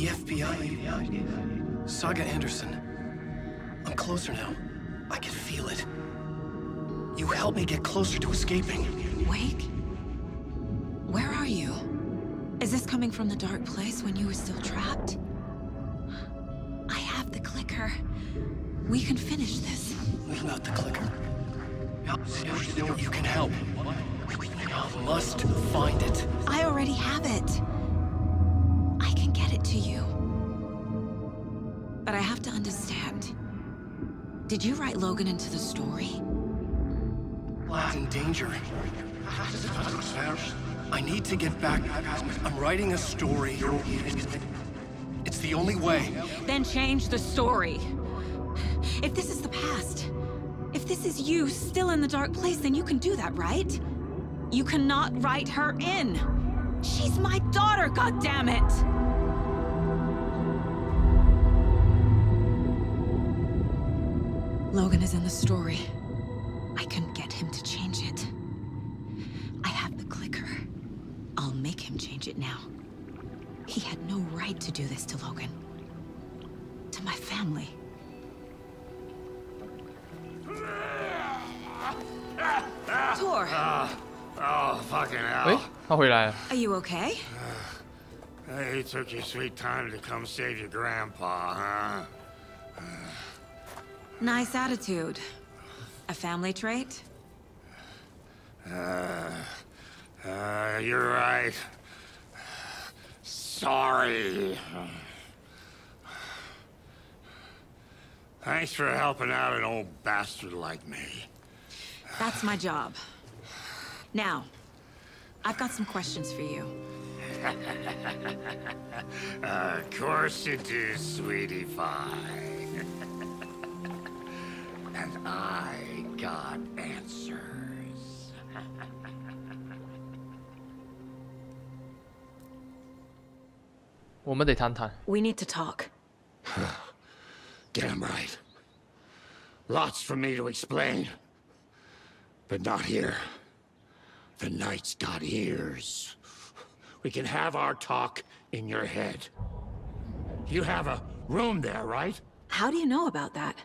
The FBI. Saga Anderson. I'm closer now. I can feel it. You helped me get closer to escaping. Wake? Where are you? Is this coming from the dark place when you were still trapped? I have the clicker. We can finish this. Without the clicker. You can help. You must find it. I already have it. I can get it to you. But I have to understand. Did you write Logan into the story? He's in danger. I need to get back. I'm writing a story. It's the only way. Then change the story. If this is the past, if this is you still in the dark place, then you can do that, right? You cannot write her in. She's my daughter, goddammit! Logan is in the story. I can get him to change it. I have the clicker. I'll make him change it now. He had no right to do this to Logan. To my family. Tor! Oh, fucking hell. 喂，他回来了。 Are you okay? You took your sweet time to come save your grandpa, huh? Nice attitude. A family trait? You're right. Sorry. Thanks for helping out an old bastard like me. That's my job. Now, I've got some questions for you. Of course you do, sweetie pie. And I got answers. We need to talk. Damn right. Lots for me to explain. But not here. The night's got ears. We can have our talk in your head. You have a room there, right? How do you know about that?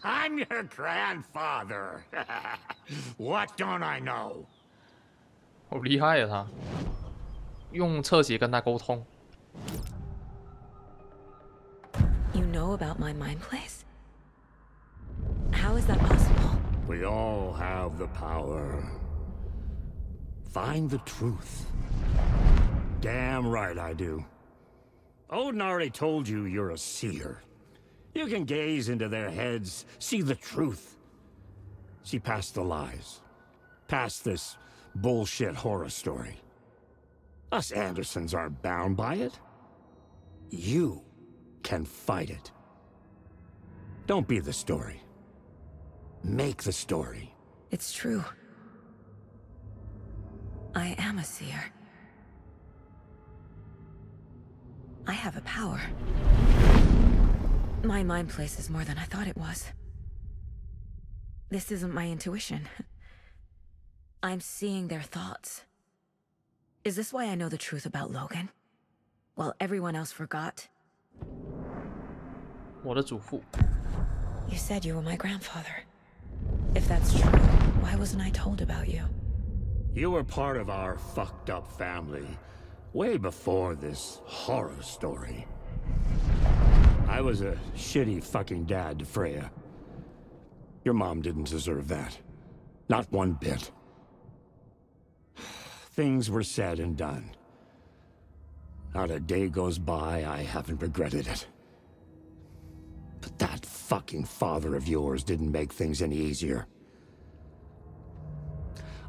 I'm your grandfather. What don't I know? 好厉害啊他！用侧写跟他沟通。 You know about my mind place? How is that possible? We all have the power. Find the truth. Damn right I do. Odin already told you you're a seer. You can gaze into their heads, see the truth. See past the lies. Past this bullshit horror story. Us Andersons aren't bound by it. You can fight it. Don't be the story. Make the story. It's true. I am a seer. I have a power. My mind place is more than I thought it was. This isn't my intuition. I'm seeing their thoughts. Is this why I know the truth about Logan? While everyone else forgot? 我的祖父。 You said you were my grandfather. If that's true, why wasn't I told about you? You were part of our fucked up family way before this horror story. I was a shitty fucking dad to Freya. Your mom didn't deserve that. Not one bit. Things were said and done. Not a day goes by I haven't regretted it. But that fucking father of yours didn't make things any easier.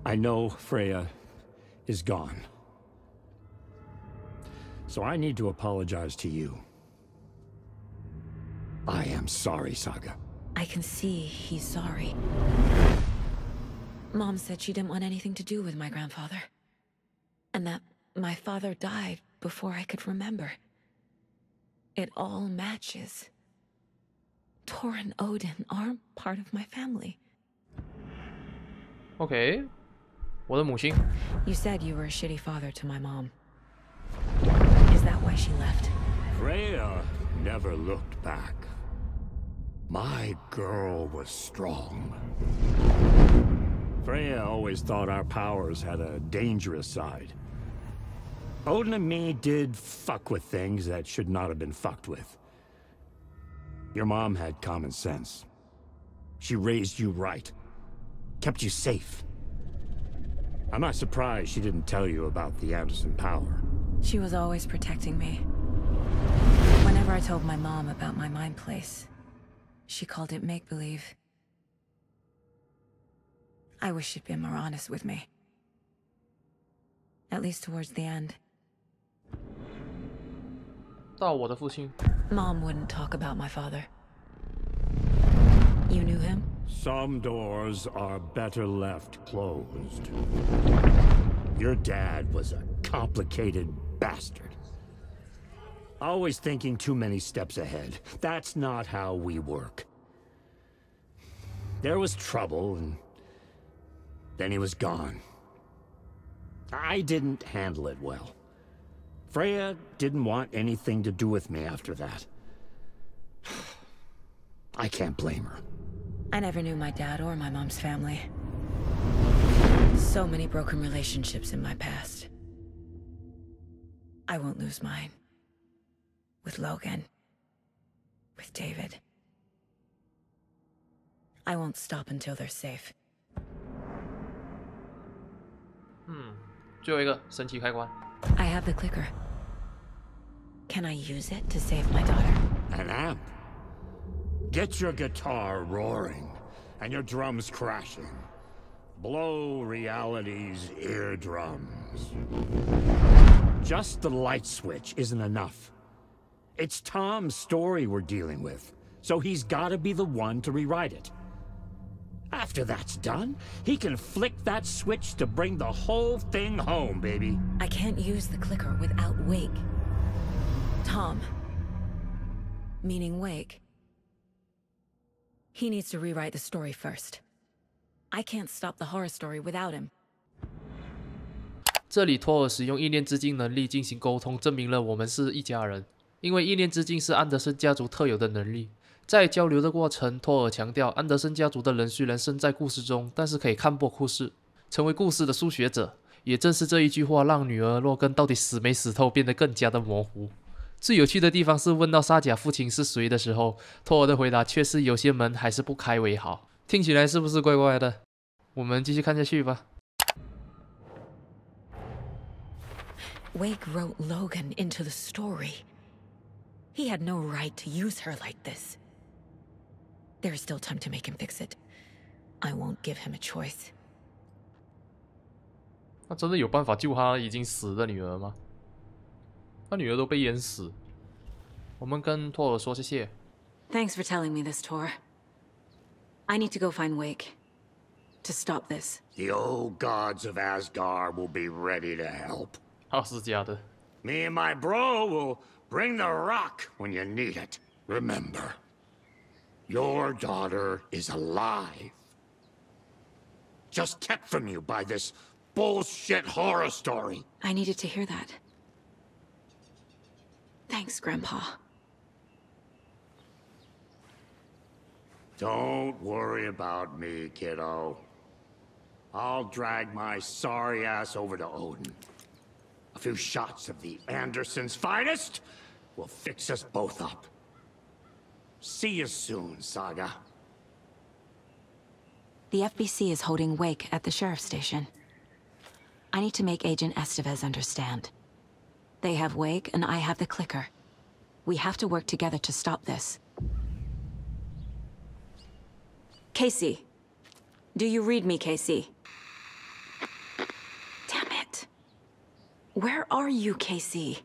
I know Freya is gone. So I need to apologize to you. I am sorry, Saga. I can see he's sorry. Mom said she didn't want anything to do with my grandfather. And that my father died before I could remember. It all matches. Tor and Odin aren't part of my family. OK， 我的母亲。 You said you were a shitty father to my mom. Is that why she left? Freya never looked back. My girl was strong. Freya always thought our powers had a dangerous side. Odin and me did fuck with things that should not have been fucked with. Your mom had common sense. She raised you right. Kept you safe. I'm not surprised she didn't tell you about the Anderson power. She was always protecting me. Whenever I told my mom about my mind place, she called it make-believe. I wish she'd been more honest with me. At least towards the end. 到我的父亲。 Mom wouldn't talk about my father. You knew him? Some doors are better left closed. Your dad was a complicated bastard. Always thinking too many steps ahead. That's not how we work. There was trouble, and then he was gone. I didn't handle it well. Freya didn't want anything to do with me after that. I can't blame her. I never knew my dad or my mom's family. So many broken relationships in my past. I won't lose mine. With Logan. With David. I won't stop until they're safe. 最后一个神奇开关。 I have the clicker. Can I use it to save my daughter? An amp. Get your guitar roaring and your drums crashing. Blow reality's eardrums. Just the light switch isn't enough. It's Tom's story we're dealing with, so he's gotta be the one to rewrite it. After that's done, he can flick that switch to bring the whole thing home, baby. I can't use the clicker without Wake. Tom. Meaning Wake. He needs to rewrite the story first. I can't stop the horror story without him. 这里托尔使用意念之镜能力进行沟通，证明了我们是一家人。因为意念之镜是安德森家族特有的能力。在交流的过程，托尔强调，安德森家族的人虽然身在故事中，但是可以看破故事，成为故事的书学者。也正是这一句话，让女儿洛根到底死没死透变得更加的模糊。最有趣的地方是，问到沙贾父亲是谁的时候，托尔的回答却是有些门还是不开为好。听起来是不是怪怪的？我们继续看下去吧。 Wake wrote Logan into the story. He had no right to use her like this. There is still time to make him fix it. I won't give him a choice. 他真的有办法救他已经死的女儿吗？他女儿都被淹死。我们跟托尔说谢谢。 Thanks for telling me this, Tor. I need to go find Wake. To stop this. The old gods of Asgard will be ready to help. 他是假的。 Me and my bro will bring the rock when you need it. Remember, your daughter is alive. Just kept from you by this bullshit horror story. I needed to hear that. Thanks, Grandpa. Don't worry about me, kiddo. I'll drag my sorry ass over to Odin. A few shots of the Andersons' finest will fix us both up. See you soon, Saga. The FBC is holding Wake at the sheriff's station. I need to make Agent Estevez understand. They have Wake, and I have the clicker. We have to work together to stop this. Casey. Do you read me, Casey? Damn it. Where are you, Casey?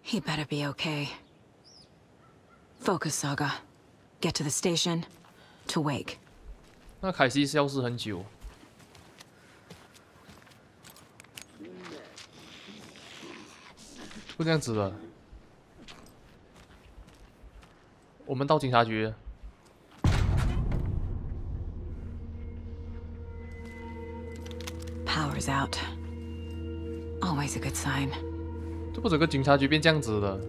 He better be okay. Focus, Saga. Get to the station. To Wake. 那凯西消失很久。就这样子了。我们到警察局。 Power's out. Always a good sign. 这不整个警察局变这样子了？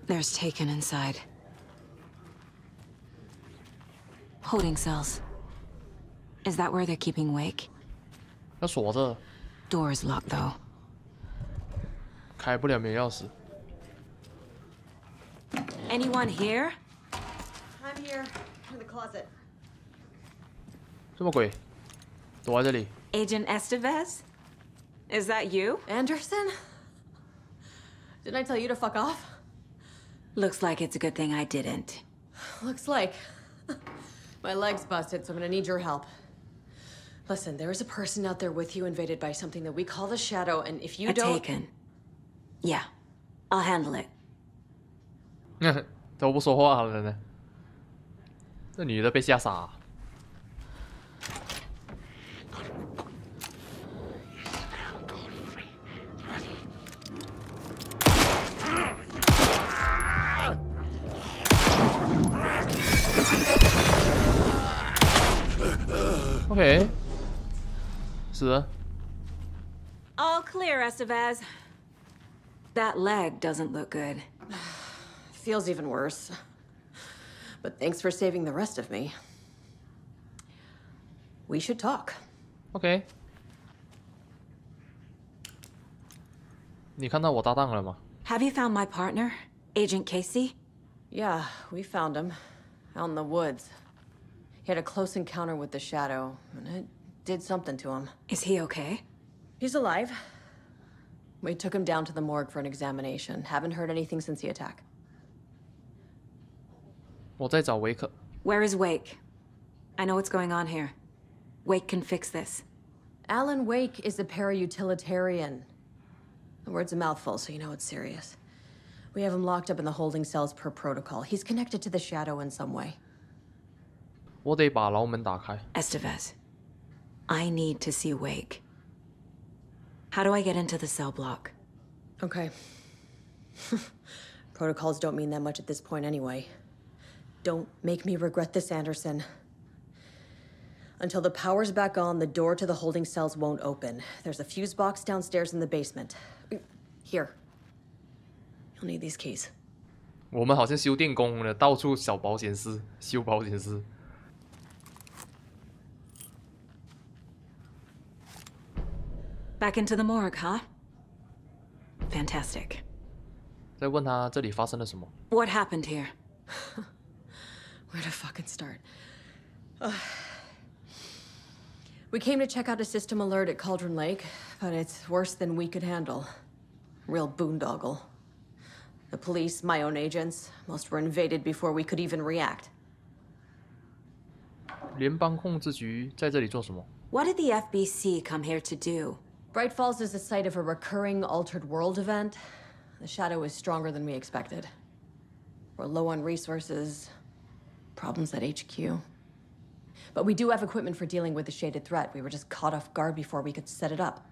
There's Taken inside. Holding cells. Is that where they're keeping Wake? 要锁着， Door is locked though. 开不了，没钥匙。 Anyone here? I'm here, in the closet. 什么鬼？躲在这里。 Agent Estevez? Is that you? Anderson? Didn't I tell you to fuck off? Looks like it's a good thing I didn't. Looks like. My leg's busted, so I'm gonna need your help. Listen, there is a person out there with you invaded by something that we call the Shadow, and if you don't... Taken. Yeah, I'll handle it. 都不说话了呢。这女的被吓傻。OK， 死了。 All clear, Estevez. That leg doesn't look good. Feels even worse. But thanks for saving the rest of me. We should talk. OK。你看到我搭档了吗？ Have you found my partner, Agent Casey? Yeah, we found him. Out in the woods. He had a close encounter with the Shadow, and it did something to him. Is he okay? He's alive. We took him down to the morgue for an examination. Haven't heard anything since the attack. 我在找维克。 Where is Wake? I know what's going on here. Wake can fix this. Alan Wake is a para-utilitarian. The word's a mouthful, so you know it's serious. We have him locked up in the holding cells per protocol. He's connected to the Shadow in some way. 我得把牢门打开。 Estevez, I need to see Wake. How do I get into the cell block? Okay. Protocols don't mean that much at this point anyway. Don't make me regret this, Anderson. Until the power's back on, the door to the holding cells won't open. There's a fuse box downstairs in the basement. Here. You'll need these keys. 我们好像修电工的，到处找保险丝，修保险丝。 Back into the morgue, huh? Fantastic. 再问他这里发生了什么。 What happened here? Where to fucking start? We came to check out a system alert at Cauldron Lake, but it's worse than we could handle. Real boondoggle. The police, my own agents, most were invaded before we could even react. 联邦控制局在这里做什么？ What did the FBC come here to do? Bright Falls is the site of a recurring altered world event. The Shadow is stronger than we expected. We're low on resources, problems at HQ. But we do have equipment for dealing with the shaded threat. We were just caught off guard before we could set it up.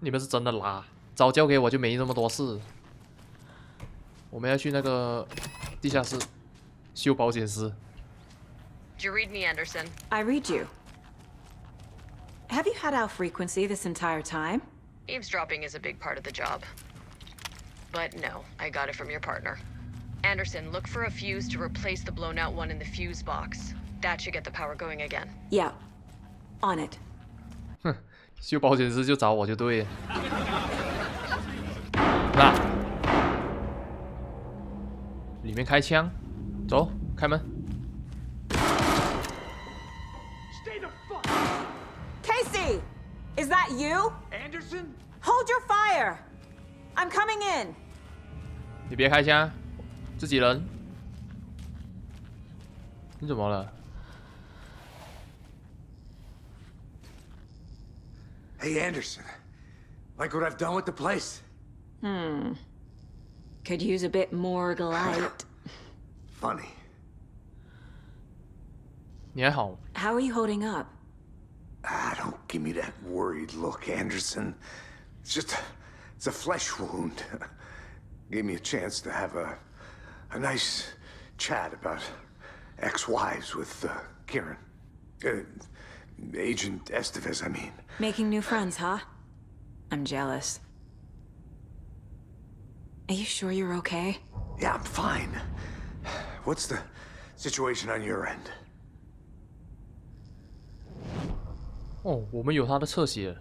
你们是真的拉，早交给我就没那么多事。我们要去那个地下室修保险丝。 Did you read me, Anderson? I read you. Have you had our frequency this entire time? Eavesdropping is a big part of the job. But no, I got it from your partner. Anderson, look for a fuse to replace the blown out one in the fuse box. That should get the power going again. Yeah. On it. 哼，修保险丝就找我就对了。那，里面开枪，走，开门。 Casey! Is that you? Anderson? Hold your fire! I'm coming in! 你别开枪，自己人。你怎么了？ Hey, Anderson. Like what I've done with the place? Could use a bit more light. Funny. 你还好？ How are you holding up? Ah, don't give me that worried look, Anderson. It's a flesh wound. Gave me a chance to have a nice chat about ex-wives with Kieran. Agent Estevez, I mean. Making new friends, huh? I'm jealous. Are you sure you're okay? Yeah, I'm fine. What's the situation on your end? 哦，我们有他的侧写了。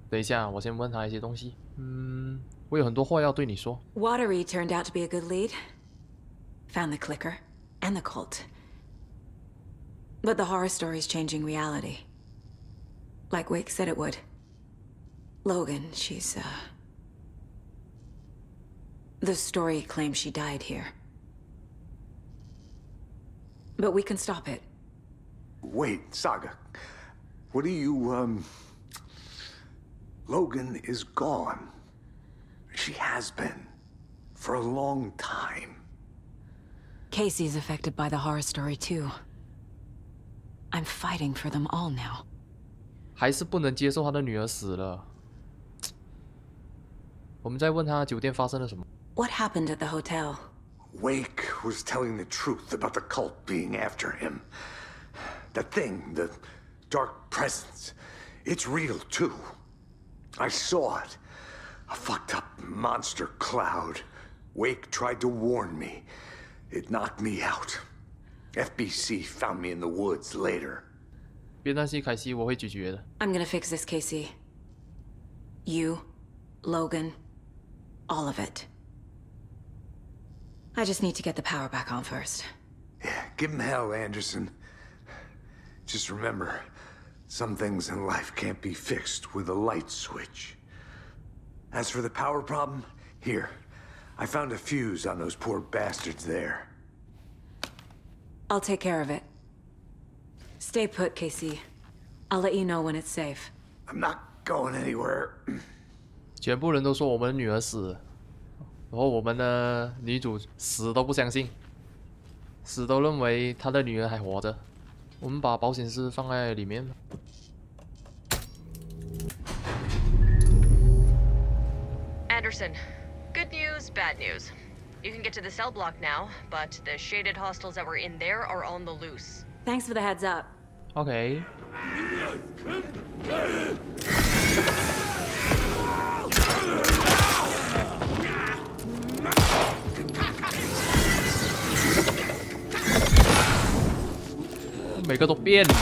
等一下，我先问他一些东西。我有很多话要对你说。Watery turned out to be a good lead. Found the clicker and the cult. But the horror story's changing reality. Like Wake said it would. Logan, she's, The story claims she died here. But we can stop it. Wait, Saga. What do you, Logan is gone. She has been. For a long time. Casey's affected by the horror story too. I'm fighting for them all now. 还是不能接受他的女儿死了。我们再问他酒店发生了什么。What happened at the hotel? Wake was telling the truth about the cult being after him. That thing, the dark presence, it's real too. I saw it. A fucked up monster cloud. Wake tried to warn me. It knocked me out. FBC found me in the woods later. 别担心，凯西，我会解决的。I'm gonna fix this, Casey. You, Logan, all of it. I just need to get the power back on first. Yeah, give him hell, Anderson. Just remember, some things in life can't be fixed with a light switch. As for the power problem, here. I found a fuse on those poor bastards there. I'll take care of it. Stay put, Casey. I'll let you know when it's safe. I'm not going anywhere. 全部人都说我们的女儿死了，然后我们的女主死都不相信，死都认为她的女儿还活着。我们把保险丝放在里面。Anderson, good news, bad news. You can get to the cell block now, but the shaded hostiles that were in there are on the loose. Thanks for the heads up. OK。每个都变了。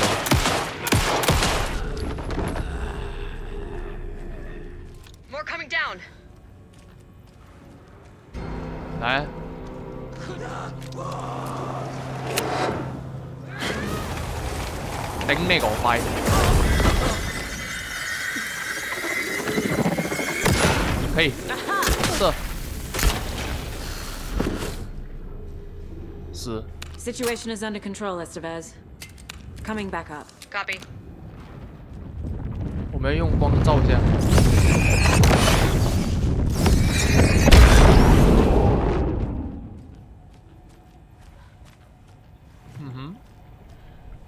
More coming down. 来。頂你個肺！可以，射，死。Situation is under control, Estevez. Coming back up. Copy. 我们要用光照一下。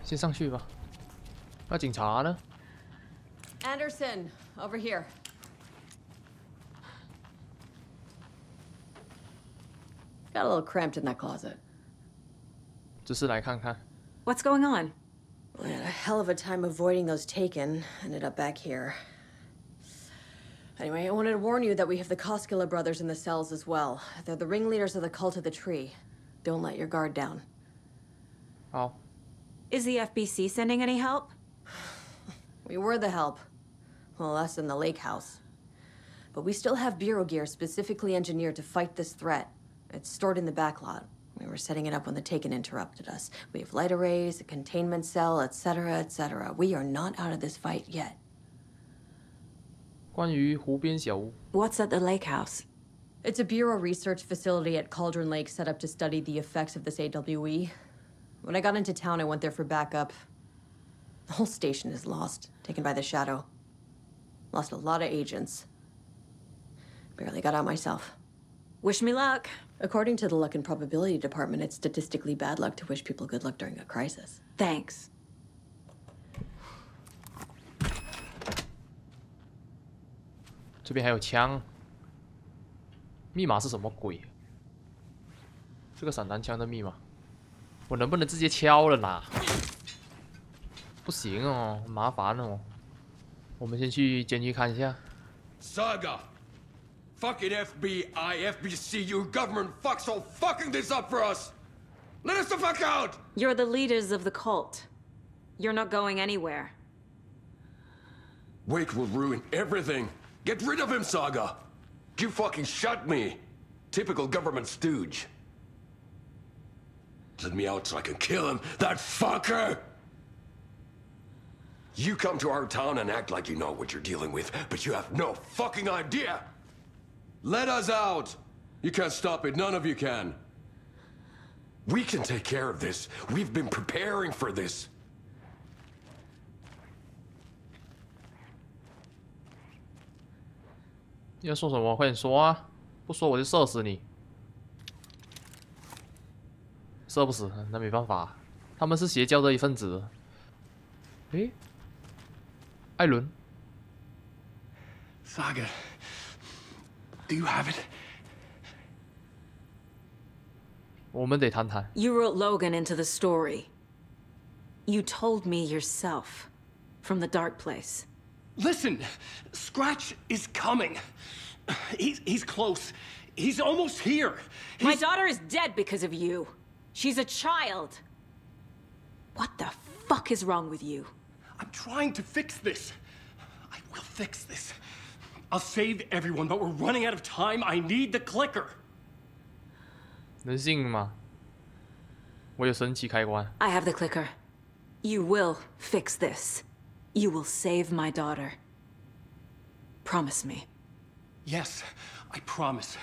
先上去吧。那警察呢 ？Anderson, over here. Got a little cramped in that closet. 只是来看看。What's going on? We had a hell of a time avoiding those taken. Ended up back here. Anyway, I wanted to warn you that we have the Koskela brothers in the cells as well. They're the ringleaders of the cult of the tree. Don't let your guard down. 好。Is the FBC sending any help? We were the help. Well, us in the lake house. But we still have Bureau gear specifically engineered to fight this threat. It's stored in the backlot. We were setting it up when the Taken interrupted us. We have light arrays, a containment cell, etc., etc. We are not out of this fight yet. 关于湖边小屋 What's at the lake house? It's a Bureau research facility at Cauldron Lake set up to study the effects of this AWE. When I got into town, I went there for backup. The whole station is lost, taken by the Shadow. Lost a lot of agents. Barely got out myself. Wish me luck. According to the Luck and Probability Department, it's statistically bad luck to wish people good luck during a crisis. Thanks. 这边还有枪，密码是什么鬼？这个散弹枪的密码，我能不能直接敲了啦？不行哦，很麻烦哦。我们先去监狱看一下。Saga, fucking FBI, FBC, you government fucks all fucking this up for us! Let us the fuck out! You're the leaders of the cult. You're not going anywhere. Wake will ruin everything. Get rid of him, Saga! You fucking shot me! Typical government stooge. Let me out so I can kill him, that fucker! You come to our town and act like you know what you're dealing with, but you have no fucking idea! Let us out! You can't stop it, none of you can. We can take care of this. We've been preparing for this. 要说什么？快点说啊！不说我就射死你。射不死，那没办法，他们是邪教的一份子。诶，艾伦 Saga, do you have it? 我们得谈谈。You wrote Logan into the story. You told me yourself from the dark place. Listen, Scratch is coming. He's close. He's almost here. My daughter is dead because of you. She's a child. What the fuck is wrong with you? I'm trying to fix this. I will fix this. I'll save everyone, but we're running out of time. I need the clicker. 能信吗？我有神奇开关。I have the clicker. You will fix this. You will save my daughter. Promise me. Yes, I promise.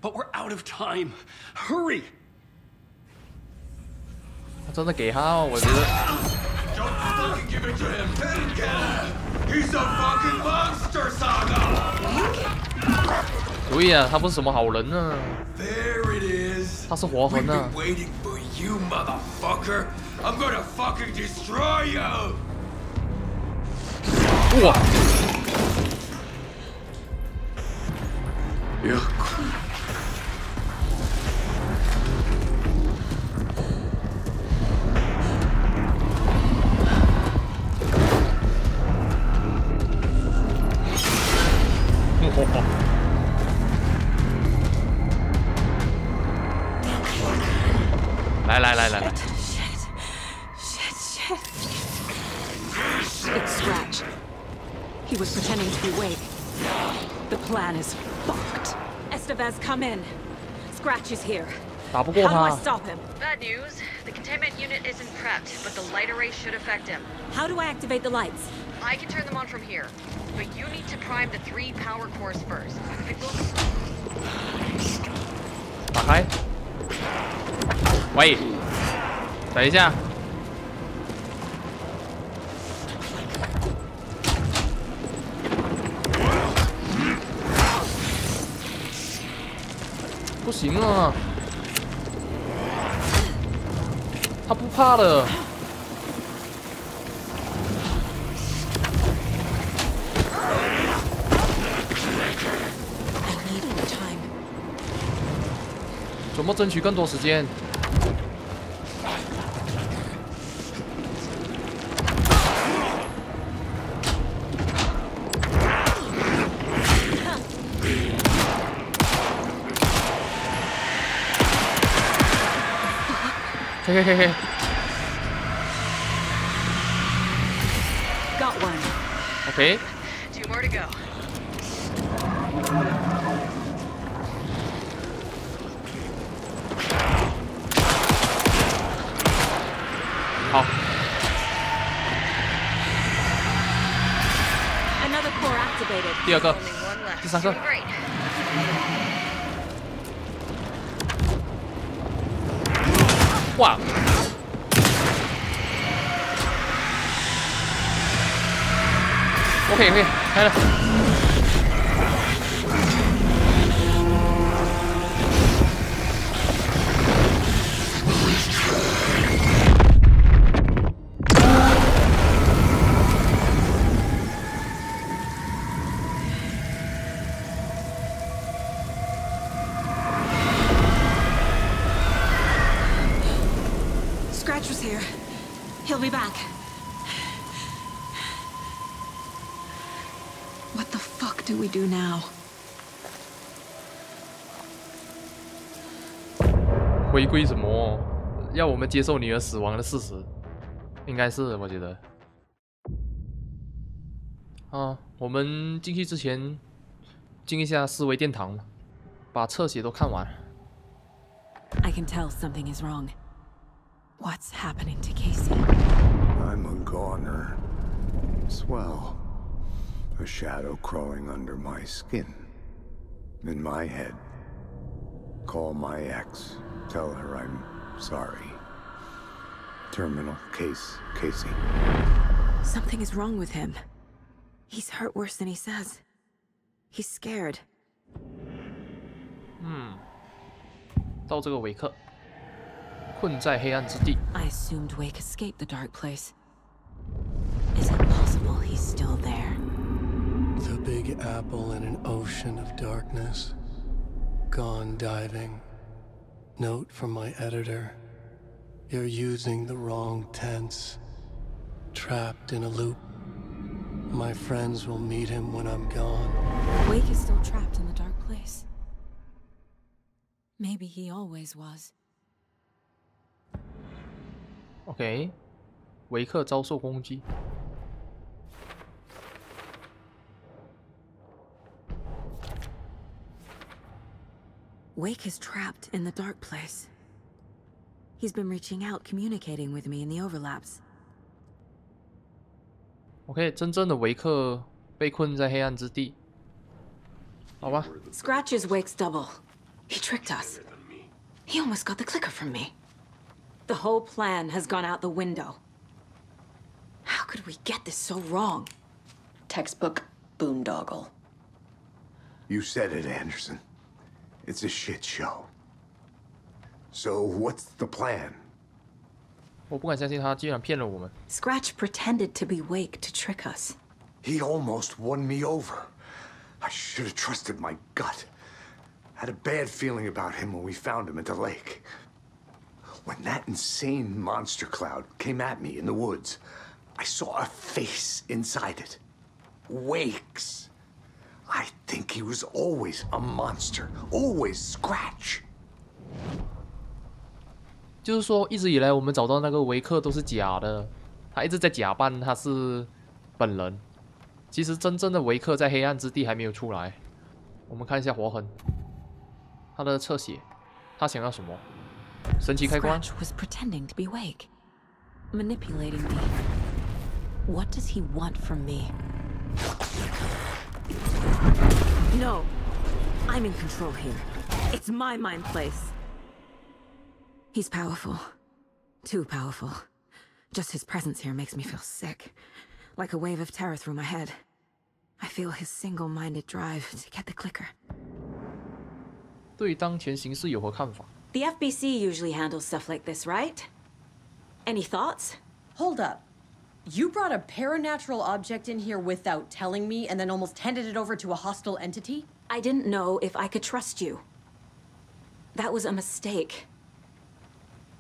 But we're out of time. Hurry! 真的给他，我觉得。 Don't fucking give it to him! He's a fucking monster, Saga! 对呀，他不是什么好人啊。 There it is. 他是活魂啊。 We've been waiting for you, motherfucker. I'm gonna fucking destroy you. 哇！ Yeah. 来。 Shit. It's Scratch. He was pretending to be awake. The plan is fucked. Estevez, come in. Scratch is here. 打不过 How do I 他。 stop him? Bad news. The containment unit isn't prepped, but the light array should affect him. How do I activate the lights? I can turn them on from here, but you need to prime the 3 power cores first. It will... 打开。喂，等一下。不行啊，他不怕了。怎么争取更多时间？嘿。 Got one. OK。 2 more to go. 好。 Another core activated. 第二个， Only one left. 第三个。 Doing great. 哇！ OK， 开了。Scratch was here. He'll be back. What the fuck do we do now? 回归什么？要我们接受女儿死亡的事实，应该是我觉得。我们进去之前进一下思维殿堂，把侧写都看完。I can tell something is wrong. What's happening to Casey? I'm a goner. Swell. A shadow crawling under my skin. In my head. Call my ex. Tell her I'm sorry. Terminal case, Casey. Something is wrong with him. He's hurt worse than he says. He's scared. 到这个维克，困在黑暗之地。I assumed Wake escaped the dark place. Is it possible he's still there? The Big Apple in an ocean of darkness. Gone diving. Note from my editor. You're using the wrong tense. Trapped in a loop. My friends will meet him when I'm gone. Wake is still trapped in the dark place. Maybe he always was. OK， 维克遭受攻击。Wake is trapped in the dark place. He's been reaching out, communicating with me in the overlaps. OK， 真正的维克被困在黑暗之地。好吧。Scratch is Wake's double. He tricked us. He almost got the clicker from me. The whole plan has gone out the window. How could we get this so wrong? Textbook boondoggle. You said it, Anderson. It's a shit show. So what's the plan? 我不敢相信他竟然骗了我们。Scratch pretended to be Wake to trick us. He almost won me over. I should have trusted my gut. Had a bad feeling about him when we found him at the lake. When that insane monster cloud came at me in the woods, I saw a face inside it. Wake's. I think he was always a monster. Always Scratch. 就是说，一直以来我们找到那个维克都是假的，他一直在假扮他是本人。其实真正的维克在黑暗之地还没有出来。我们看一下活痕，他的侧写，他想要什么？神奇开关。 Scratch was pretending to be Wake, manipulating me. What does he want from me? No, I'm in control here. It's my mind place. He's powerful. Too powerful. Just his presence here makes me feel sick. Like a wave of terror through my head. I feel his single-minded drive to get the clicker. 对当前形势有何看法？ The FBC usually handles stuff like this, right? Any thoughts? Hold up. You brought a paranatural object in here without telling me and then almost handed it over to a hostile entity? I didn't know if I could trust you. That was a mistake.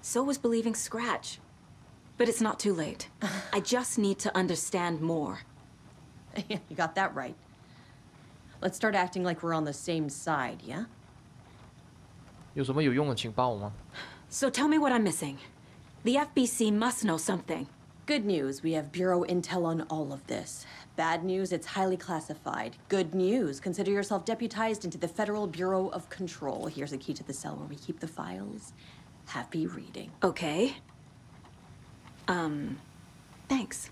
So was believing Scratch. But it's not too late. I just need to understand more. You got that right. Let's start acting like we're on the same side, yeah? 有什么有用的情报吗？ So tell me what I'm missing. The FBC must know something. Good news, we have Bureau intel on all of this. Bad news, it's highly classified. Good news, consider yourself deputized into the Federal Bureau of Control. Here's a key to the cell where we keep the files. Happy reading. Okay. Thanks.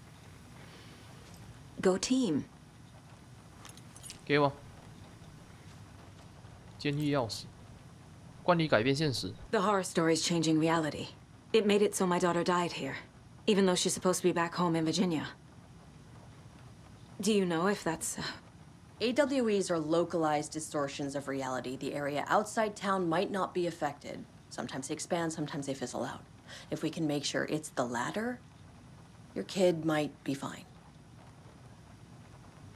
Go team. 给我。监狱钥匙。惯例改变现实。 The horror story's changing reality. It made it so my daughter died here, even though she's supposed to be back home in Virginia. Do you know if that's... AWEs are localized distortions of reality. The area outside town might not be affected. Sometimes they expand, sometimes they fizzle out. If we can make sure it's the latter, your kid might be fine.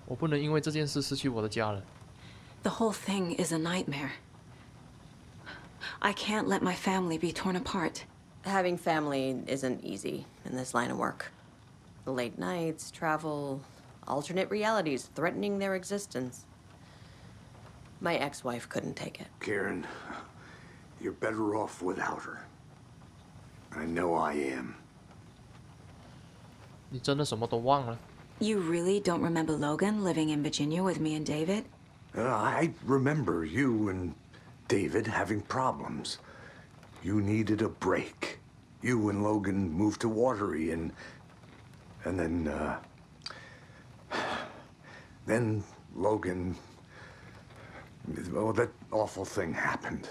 我不能因为这件事失去我的家人。 The whole thing is a nightmare. I can't let my family be torn apart. Having family isn't easy in this line of work. The late nights, travel, alternate realities threatening their existence. My ex-wife couldn't take it. Karen, you're better off without her. I know I am. 你真的什么都忘了？ You really don't remember Logan living in Virginia with me and David? I remember you and David having problems. You needed a break. You and Logan moved to Watery and then Logan, well, that awful thing happened.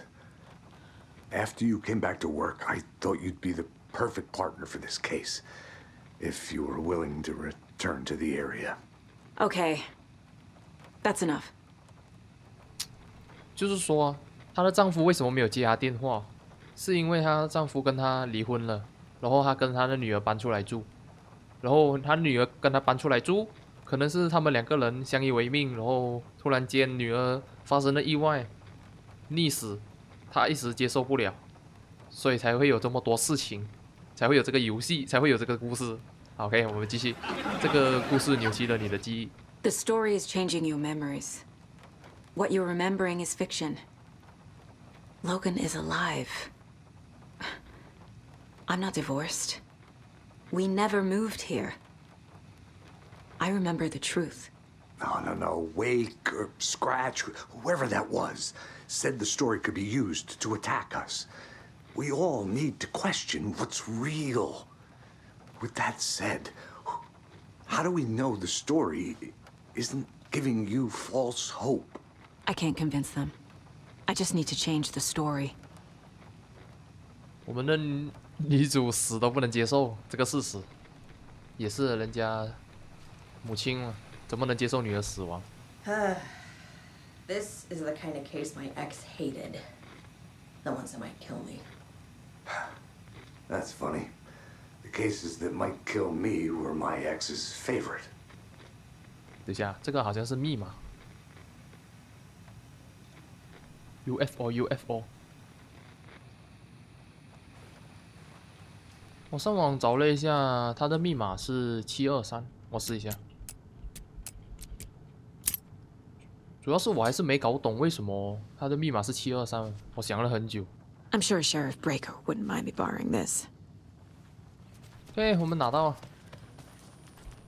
After you came back to work, I thought you'd be the perfect partner for this case, if you were willing to return to the area. Okay. That's enough. 就是说啊，她的丈夫为什么没有接她电话？是因为她丈夫跟她离婚了，然后她跟她的女儿搬出来住，然后她女儿跟她搬出来住，可能是他们两个人相依为命，然后突然间女儿发生了意外，溺死，她一时接受不了，所以才会有这么多事情，才会有这个游戏，才会有这个故事。OK， 我们继续，这个故事扭曲了你的记忆。The story is changing your memories. What you're remembering is fiction. Logan is alive. I'm not divorced. We never moved here. I remember the truth. No. Wake or Scratch, whoever that was, said the story could be used to attack us. We all need to question what's real. With that said, how do we know the story isn't giving you false hope? I can't convince them. I just need to change the story. 我们的女主死都不能接受这个事实，也是人家母亲嘛，怎么能接受女儿死亡？ This is the kind of case my ex hated. The ones that might kill me. That's funny. The cases that might kill me were my ex's favorite. 等一下，这个好像是密码。UFO。我上网找了一下，它的密码是723，我试一下。主要是我还是没搞懂为什么它的密码是723，我想了很久。I'm sure Sheriff Breaker wouldn't mind me borrowing this. OK， 我们拿到了。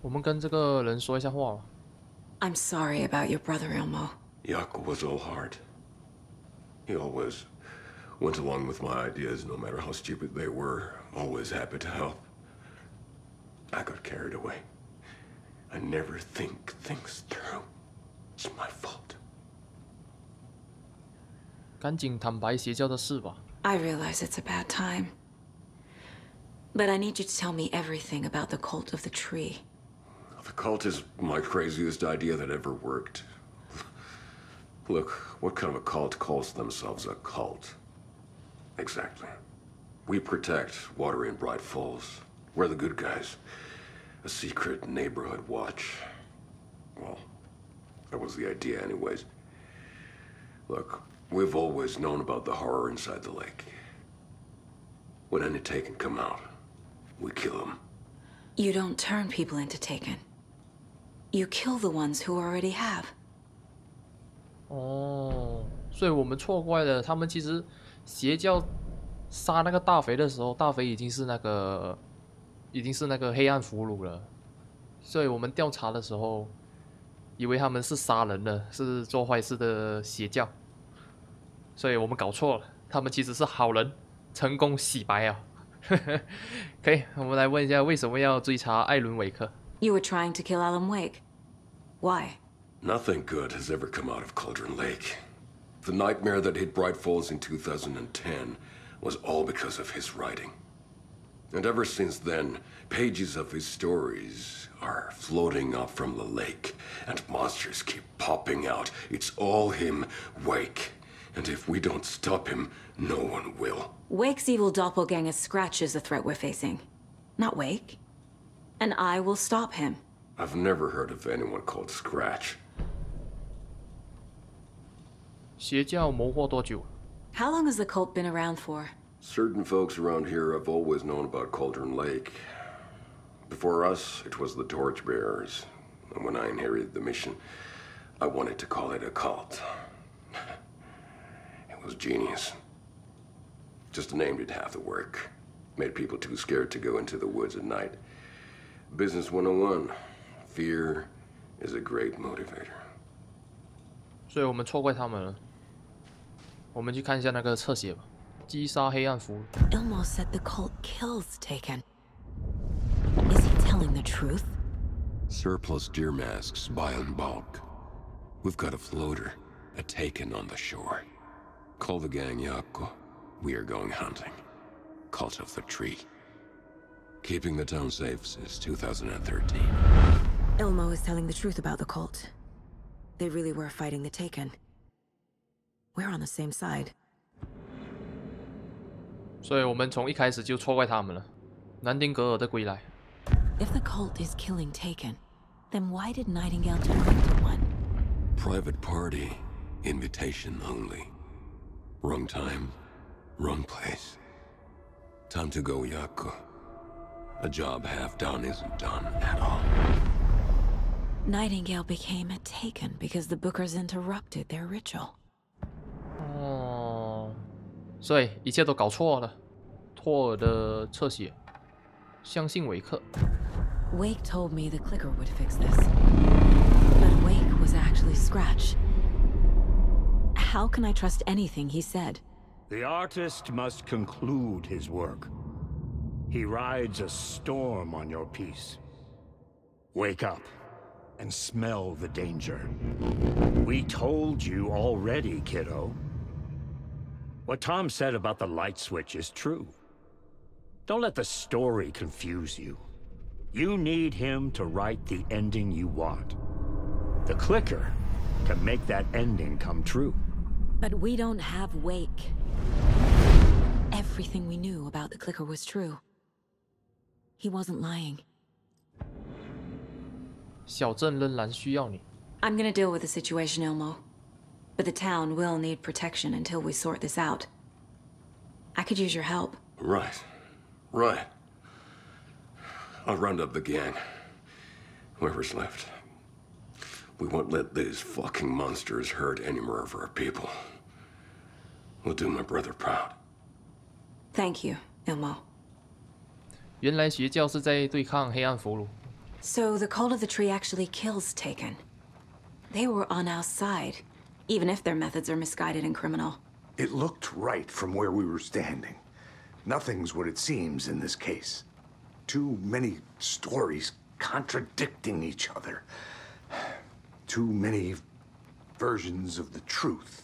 我们跟这个人说一下话吧。I'm sorry about your brother, Elmo. Yaakov was all heart. He always went along with my ideas, no matter how stupid they were. Always happy to help. I got carried away. I never think things through. It's my fault. 赶紧坦白邪教的事吧。I realize it's a bad time. But I need you to tell me everything about the cult of the tree. The cult is my craziest idea that ever worked. Look, what kind of a cult calls themselves a cult? Exactly. We protect Watery and Bright Falls. We're the good guys. A secret neighborhood watch. Well, that was the idea anyways. Look, we've always known about the horror inside the lake. When any Taken come out, we kill them. You don't turn people into Taken. You kill the ones who already have. 哦，所以我们错怪了他们。其实邪教杀那个大肥的时候，大肥已经是那个黑暗俘虏了。所以我们调查的时候，以为他们是杀人的，是做坏事的邪教。所以我们搞错了，他们其实是好人，成功洗白啊。可以，我们来问一下，为什么要追查艾伦·韦克？ You were trying to kill Alan Wake. Why? Nothing good has ever come out of Cauldron Lake. The nightmare that hit Bright Falls in 2010 was all because of his writing. And ever since then, pages of his stories are floating up from the lake, and monsters keep popping out. It's all him, Wake. And if we don't stop him, no one will. Wake's evil doppelganger Scratch is the threat we're facing. Not Wake. And I will stop him. I've never heard of anyone called Scratch. 邪教谋划多久？ How long has the cult been around for? Certain folks around here have always known about Cauldron Lake. Before us, it was the Torchbearers. And when I inherited the mission, I wanted to call it a cult. It was genius. Just a name did half the work. Made people too scared to go into the woods at night. Business 101. Fear is a great motivator. 所以我们错怪他们了。我们去看一下那个侧写吧。击杀黑暗符。Ilmo said the cult kills Taken. Is he telling the truth? Surplus deer masks buy in bulk. We've got a floater, a Taken on the shore. Call the gang Yako. We are going hunting. Cult of the Tree. Keeping the town safe since 2013. Ilmo is telling the truth about the cult. They really were fighting the Taken. We're on the same side. 所以我们从一开始就错怪他们了。南丁格尔的归来。If the cult is killing Taken, then why did Nightingale turn into one? Private party. Invitation only. Wrong time. Wrong place. Time to go, Yako. A job half done isn't done at all. Nightingale became a Taken because the Bookers interrupted their ritual. 哦，所以一切都搞错了。托尔的侧写，相信维克。Wake told me the clicker would fix this, but Wake was actually Scratch. How can I trust anything he said? The artist must conclude his work. He rides a storm on your piece. Wake up and smell the danger. We told you already, kiddo. What Tom said about the light switch is true. Don't let the story confuse you. You need him to write the ending you want. The clicker can make that ending come true. But we don't have Wake. Everything we knew about the clicker was true. He wasn't lying. 小镇仍然需要你。I'm gonna deal with the situation, Ilmo. But the town will need protection until we sort this out. I could use your help. Right. Right. I'll round up the gang. Whoever's left. We won't let these fucking monsters hurt any more of our people. We'll do my brother proud. Thank you, Ilmo. 原来邪教是在对抗黑暗俘虏。So the cult of the tree actually kills Taken. They were on our side, even if their methods are misguided and criminal. It looked right from where we were standing. Nothing's what it seems in this case. Too many stories contradicting each other. Too many versions of the truth.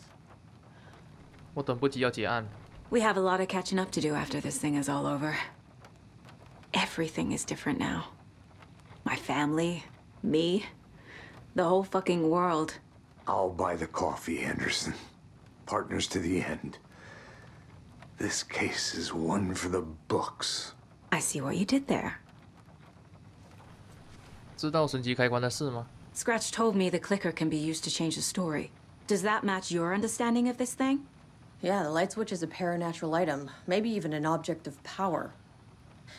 我等不及要结案。 We have a lot of catching up to do after this thing is all over. Everything is different now. My family, me, the whole fucking world. I'll buy the coffee, Anderson. Partners to the end. This case is one for the books. I see what you did there. 知道神级开关的事吗？ Scratch told me the clicker can be used to change the story. Does that match your understanding of this thing? Yeah, the light switch is a paranatural item, maybe even an object of power.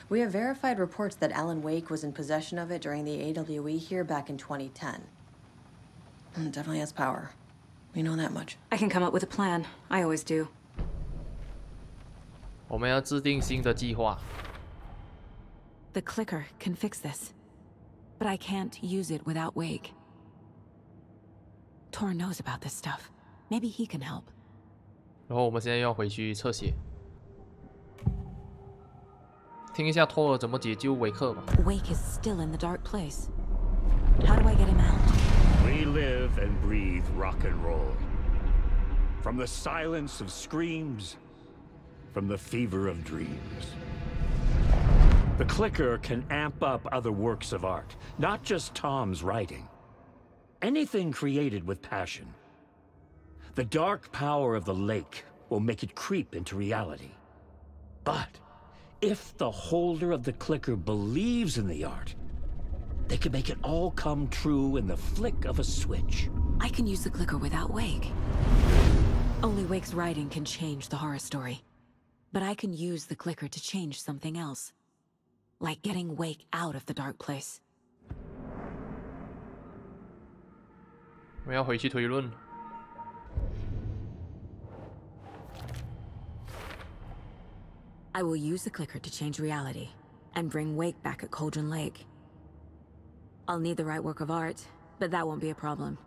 We have verified reports that Alan Wake was in possession of it during the AWE here back in 2010. It definitely has power. We know that much. I can come up with a plan. I always do. 我们要制定新的计划。 The clicker can fix this. But I can't use it without Wake. Tor knows about this stuff. Maybe he can help. 然后我们现在要回去侧写，听一下托尔怎么解救维克吧。 Wake is still in the dark place. How do I get him out? We live and breathe rock and roll. From the silence of screams, from the fever of dreams. The clicker can amp up other works of art, not just Tom's writing. Anything created with passion. The dark power of the lake will make it creep into reality. But if the holder of the clicker believes in the art, they can make it all come true in the flick of a switch. I can use the clicker without Wake. Only Wake's writing can change the horror story. But I can use the clicker to change something else. Like getting Wake out of the dark place. 我要回去推论。I will use the clicker to change reality and bring Wake back at Cauldron Lake. I'll need the right work of art, but that won't be a problem.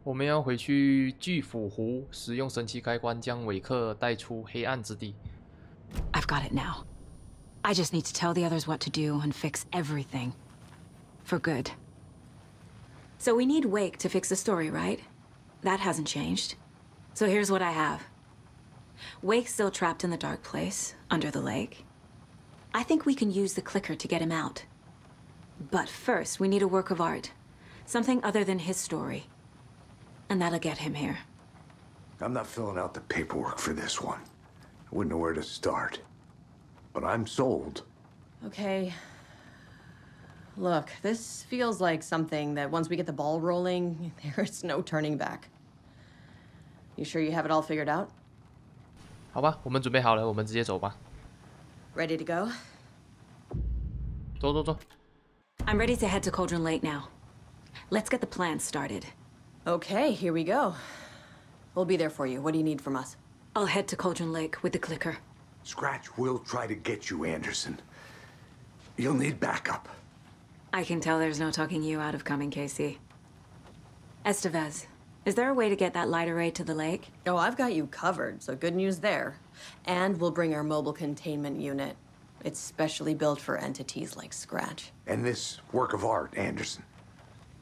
我们要回去巨斧湖，使用神奇开关将韦克带出黑暗之地。I've got it now. I just need to tell the others what to do and fix everything. For good. So we need Wake to fix the story, right? That hasn't changed. So here's what I have. Wake's still trapped in the dark place, under the lake. I think we can use the clicker to get him out. But first, we need a work of art. Something other than his story. And that'll get him here. I'm not filling out the paperwork for this one. I wouldn't know where to start. But I'm sold. Okay. Look, this feels like something that once we get the ball rolling, there's no turning back. You sure you have it all figured out? 好吧，我们准备好了，我们直接走吧。Ready to go? 走走走。I'm ready to head to Cauldron Lake now. Let's get the plan started. Okay, here we go. We'll be there for you. What do you need from us? I'll head to Cauldron Lake with the clicker. Scratch will try to get you, Anderson. You'll need backup. I can tell there's no talking you out of coming, Casey. Estevez, is there a way to get that light array to the lake? Oh, I've got you covered, so good news there. And we'll bring our mobile containment unit. It's specially built for entities like Scratch. And this work of art, Anderson.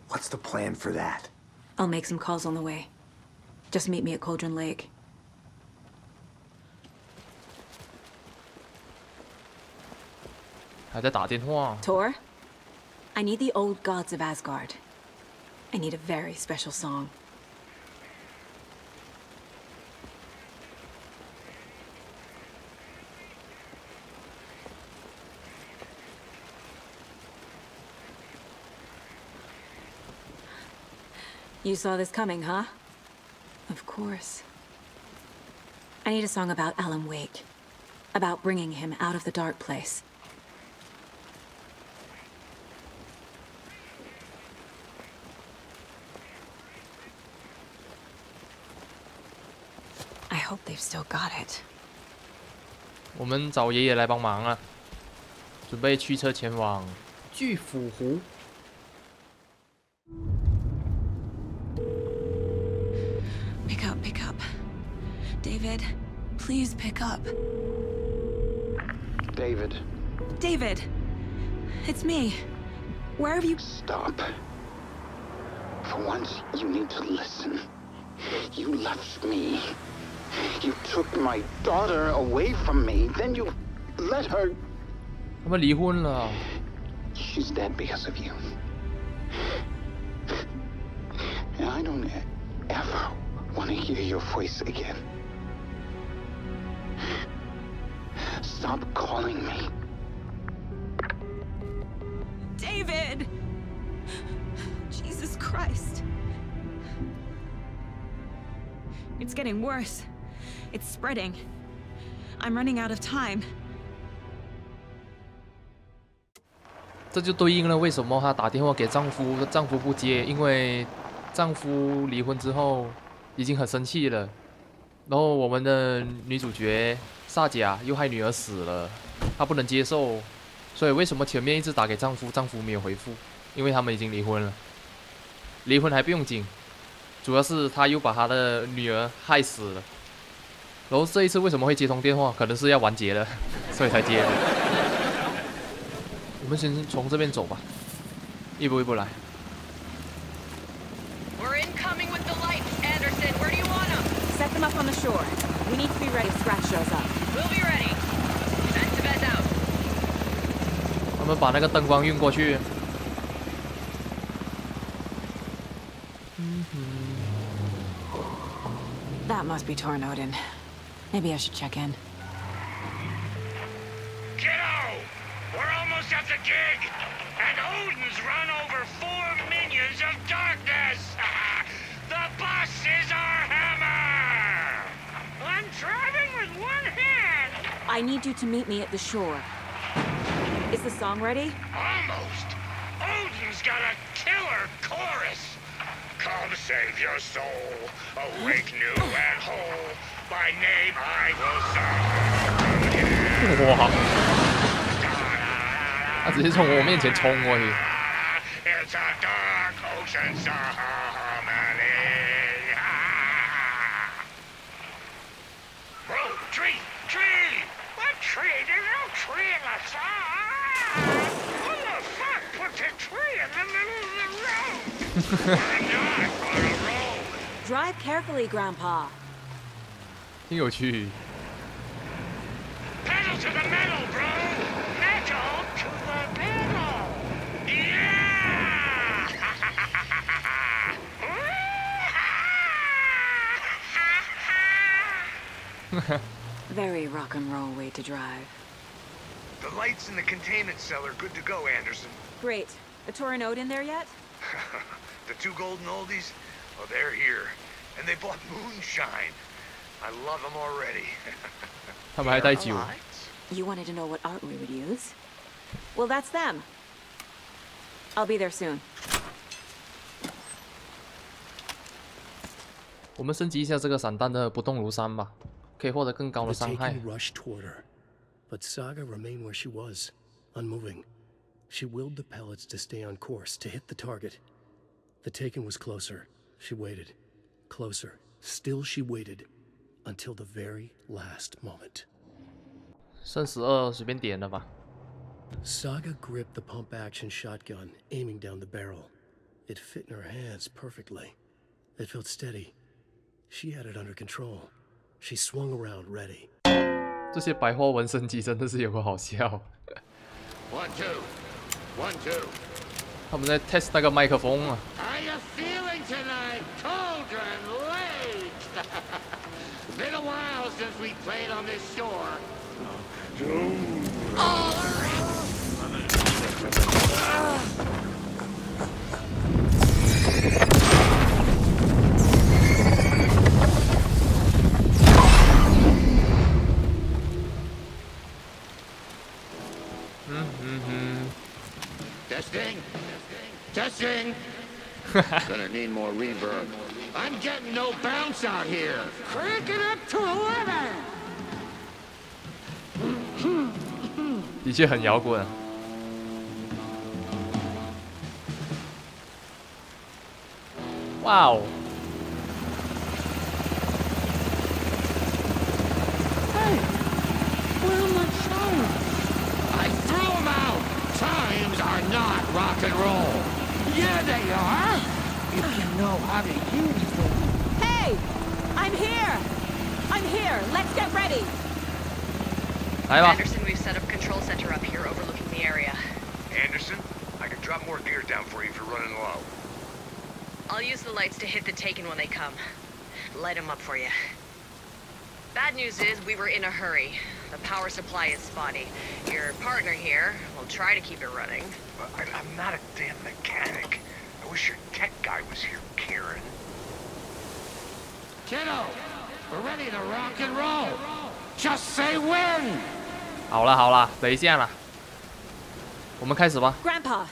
What's the plan for that? I'll make some calls on the way. Just meet me at Cauldron Lake. 还在打电话。Tor, I need the old gods of Asgard. I need a very special song. You saw this coming, huh? Of course. I need a song about Alan Wake. About bringing him out of the dark place. I hope they've still got it. 我们找爷爷来帮忙啊！准备驱车前往巨斧湖。Pick up, pick up. David, please pick up. David. David! It's me. Where have you... Stop. For once, you need to listen. You left me. You took my daughter away from me. Then you let her... 他们离婚了。She's dead because of you. And I don't ever want to hear your voice again. Stop calling me. David! Jesus Christ. It's getting worse. It's spreading. I'm running out of time. 这就对应了为什么她打电话给丈夫，丈夫不接，因为丈夫离婚之后已经很生气了。然后我们的女主角萨甲又害女儿死了，她不能接受，所以为什么前面一直打给丈夫，丈夫没有回复？因为他们已经离婚了。离婚还不用紧，主要是他又把他的女儿害死了。然后这一次为什么会接通电话？可能是要完结了，所以才接的。我们先从这边走吧，一步一步来。We're incoming with the lights, Anderson. Where do you want them? Set them up on the shore. We need to be ready if Scratch shows up. We'll be ready. Estevez out. 他们把那个灯光运过去。That must be Tornodin. Maybe I should check in. Kiddo! We're almost at the gig! And Odin's run over 4 minions of darkness! The boss is our hammer! I'm driving with one hand! I need you to meet me at the shore. Is the song ready? Almost! Odin's got a killer chorus! Call come save your soul. Awake new and whole. My name I will serve. 哇！他直接从我面前冲过去。It's a dark ocean harmony. Bro, tree! What tree? There's no tree in the sun! Who the fuck put a tree in the middle of the road? We're not on a road! Drive carefully, Grandpa. 挺有趣。Pedal to the metal, bro! Metal to the pedal! Yeah! Very rock and roll way to drive. The lights in the containment cell are good to go, Anderson. Great. A Torin Ode in there yet? The two golden oldies? Oh, they're here. And they bought moonshine. I love them already. 他们还带酒。 You wanted to know what art we would use? Well, that's them. I'll be there soon. 我们升级一下这个散弹的不动如山吧，可以获得更高的伤害。 rushed toward her, but Saga remained where she was, unmoving. She willed the pellets to stay on course, to hit the target. The Taken was closer. She waited. Closer. Still she waited. Until the very last moment. 剩12随便点了吧。 Saga gripped the pump-action shotgun, aiming down the barrel. It fit in her hands perfectly. It felt steady. She had it under control. She swung around, ready. 这些白话文升级真的是有个好笑。 1, 2, 1, 2. 他们在 test 那个麦克风啊。 How you feeling tonight, Cauldron Lake? Been a while since we played on this shore. Testing. Gonna need more reverb. I'm getting no bounce out here. Crank it up to 11. 的确很摇滚。哇哦！ Hey, where are my chimes? I threw them out. Chimes are not rock and roll. Yeah, they are. If you know how to use them. Hey! I'm here! I'm here! Let's get ready! 来吧。 Anderson, we've set up control center up here overlooking the area. Anderson, I can drop more gear down for you if you're running low. I'll use the lights to hit the Taken when they come. Light them up for you. Bad news is we were in a hurry. The power supply is spotty. Your partner here will try to keep it running. But I'm not a damn mechanic. I wish your tech guy was here, Karen. Kiddo, we're ready to rock and roll. Just say when. 好了好了，等一下啦，我们开始吧。 Grandpa,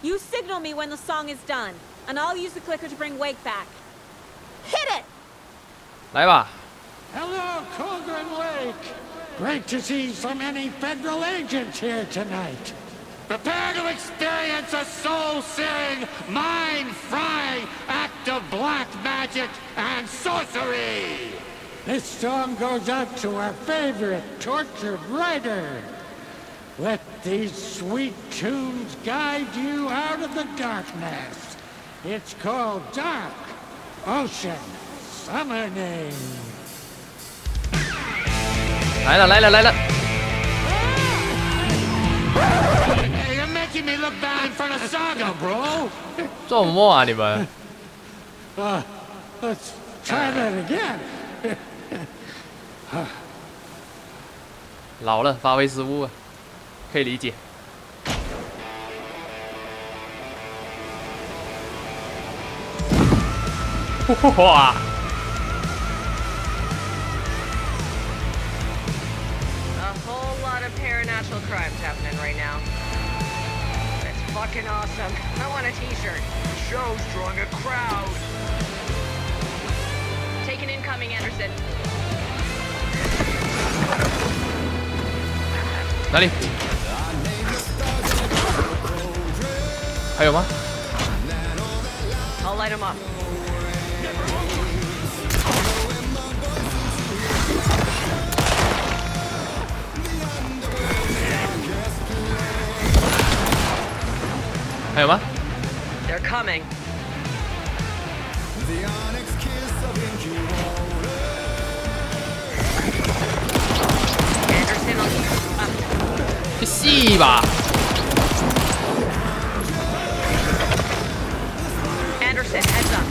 you signal me when the song is done, and I'll use the clicker to bring Wake back. Hit it! 来吧。 Hello, Cauldron Lake. Great to see so many federal agents here tonight. Prepare to experience a soul-searing, mind-frying act of black magic and sorcery. This song goes out to our favorite tortured writer. Let these sweet tunes guide you out of the darkness. It's called Dark Ocean Summoning. 来了来了来了！ Hey, you're making me look bad in front of Saga, bro. 做什么啊你们？ Let's try that again. 老了，发挥失误啊，可以理解。哇！ A whole lot of paranatural crimes happening right now. It's fucking awesome. I want a t-shirt. Show's drawing a crowd. Take an incoming, Anderson. 哪里？还有吗？ I'll light him up. 还有吗？ They're coming. Anderson, I'll keep up. 去戏吧！ Anderson, heads up.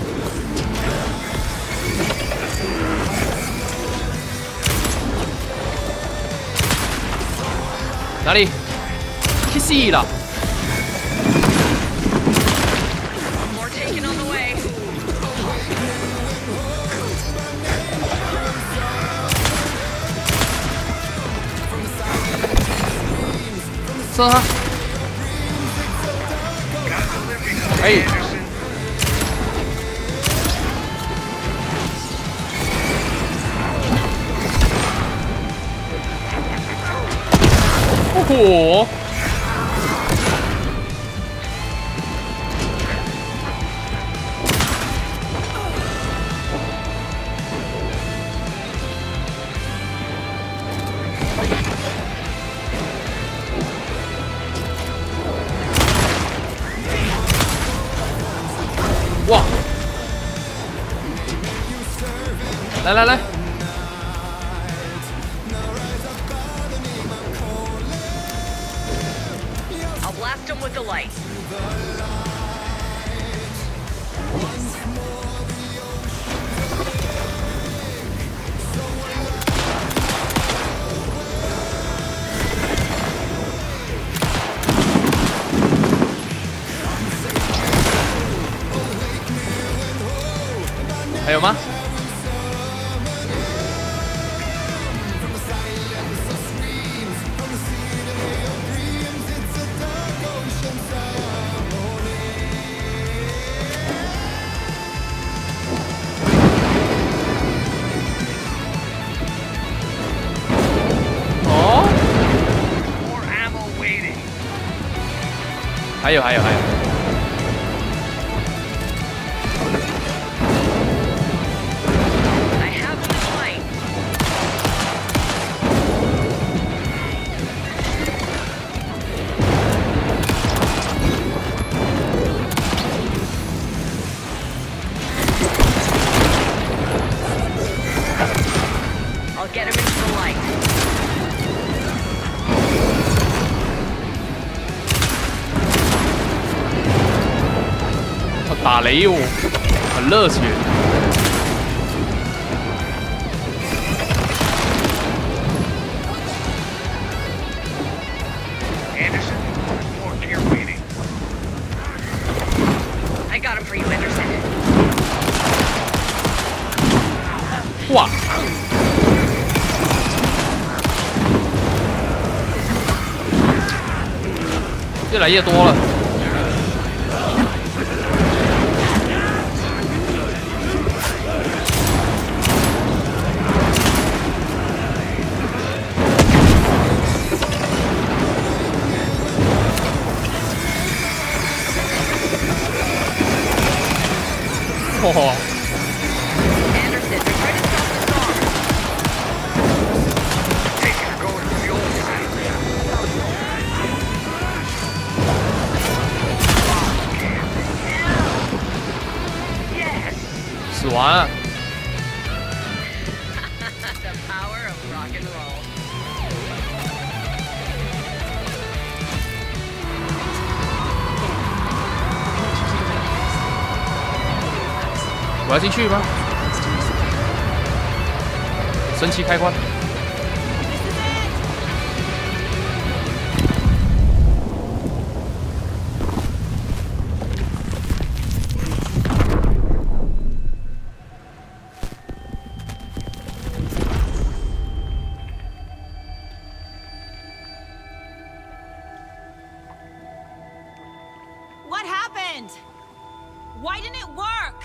哪里？去戏了！ More taken on the way. 射他！哎！哦吼！哇！来来来！ I'll blast him with the light. 还有吗？哦， More ammo waiting. 还有。 I have him in light. 'll get him into the light. 打雷哦，很热血。 Anderson, more gear waiting. I got him for you, Anderson. 哇！越来越多了。哦。 Anderson, they're trying to stop the storm. Think you're going to the old time. Yes. 死完了。 The power of rock and roll. 我要进去吗？神奇开关。Why didn't it work?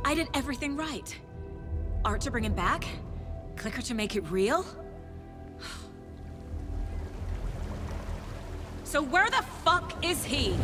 I did everything right. Art to bring him back? Clicker to make it real? So where the fuck is he?